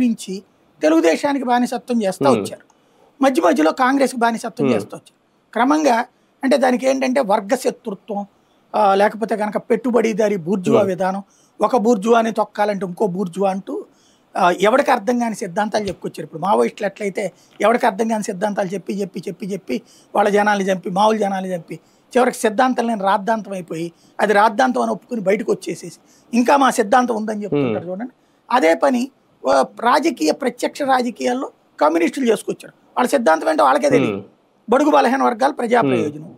నుంచి తెలుగుదేశానికి బానిసత్వం చేస్తూ వచ్చారు. మధ్య మధ్యలో కాంగ్రెస్కి బానిసత్వం చేస్తూ వచ్చారు. క్రమంగా అంటే దానికి ఏంటంటే వర్గ శత్రుత్వం, లేకపోతే కనుక పెట్టుబడిదారి బూర్జువా విధానం, ఒక బూర్జువాని తొక్కాలంటే ఇంకో బూర్జువా అంటూ ఎవరికి అర్థం కాని సిద్ధాంతాలు చెప్పుకొచ్చారు. ఇప్పుడు మావోయిస్టులు ఎట్లయితే ఎవరికి అర్థం కాని సిద్ధాంతాలు చెప్పి చెప్పి చెప్పి చెప్పి వాళ్ళ జనాలు చంపి మామూలు జనాలు చంపి చివరికి సిద్ధాంతం లేని రాద్ధాంతం అయిపోయి అది రాద్ధాంతం అని ఒప్పుకుని బయటకు వచ్చేసేసి ఇంకా మా సిద్ధాంతం ఉందని చెప్తుంటారు చూడండి. అదే పని రాజకీయ ప్రత్యక్ష రాజకీయాల్లో కమ్యూనిస్టులు చేసుకొచ్చారు. వాళ్ళ సిద్ధాంతం ఏంటో వాళ్ళకే తెలియదు. బడుగు బలహీన వర్గాలు ప్రజా ప్రయోజనం,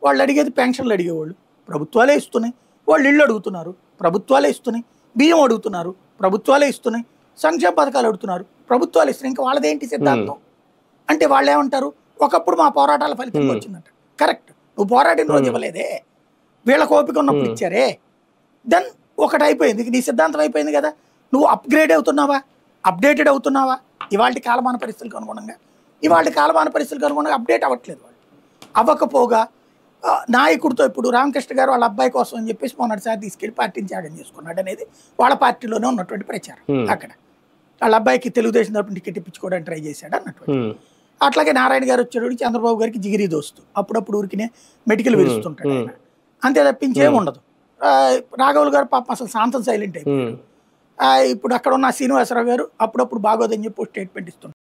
వాళ్ళు అడిగేది పెన్షన్లు అడిగేవాళ్ళు, ప్రభుత్వాలే ఇస్తున్నాయి. వాళ్ళు ఇళ్ళు అడుగుతున్నారు, ప్రభుత్వాలే ఇస్తున్నాయి. బియ్యం అడుగుతున్నారు, ప్రభుత్వాలే ఇస్తున్నాయి. సంక్షేమ పథకాలు అడుగుతున్నారు, ప్రభుత్వాలు ఇస్తున్నాయి. ఇంకా వాళ్ళదేంటి సిద్ధాంతం అంటే వాళ్ళు ఏమంటారు, ఒకప్పుడు మా పోరాటాల ఫలితంగా వచ్చిందంట. కరెక్ట్, నువ్వు పోరాటిన రోజు ఇవ్వలేదే, వీళ్ళకి ఓపిక ఉన్నప్పుడు ఇచ్చారే. దెన్ ఒకటి అయిపోయింది, నీ సిద్ధాంతం అయిపోయింది కదా. నువ్వు అప్గ్రేడ్ అవుతున్నావా, అప్డేటెడ్ అవుతున్నావా? ఇవాళ కాలమాన పరిస్థితులకు అనుగుణంగా అప్డేట్ అవ్వట్లేదు. వాళ్ళు అవ్వకపోగా నాయకుడితో ఇప్పుడు రామకృష్ణ గారు వాళ్ళ అబ్బాయి కోసం అని చెప్పేసి మొన్నటిసారి తీసుకెళ్లి పార్టీని త్యాగం చేసుకున్నాడు అనేది వాళ్ళ పార్టీలోనే ఉన్నటువంటి ప్రచారం. అక్కడ వాళ్ళ అబ్బాయికి తెలుగుదేశం తరపున టికెట్ ఇప్పించుకోవడానికి ట్రై చేశాడు అన్నటువంటి. అట్లాగే నారాయణ గారు వచ్చేటప్పుడు చంద్రబాబు గారికి జిగిరి దోస్తు, అప్పుడప్పుడు ఊరికినే మెడికల్ విరుస్తుంటాడు ఆయన, అంతే తప్పించేం ఉండదు. రాఘవులు గారు పాపం అసలు శాంతం సైలెంట్ అయిపోయాడు. ఇప్పుడు అక్కడ ఉన్న శ్రీనివాసరావు గారు అప్పుడప్పుడు బాగోదని చెప్పి స్టేట్మెంట్ ఇస్తున్నారు.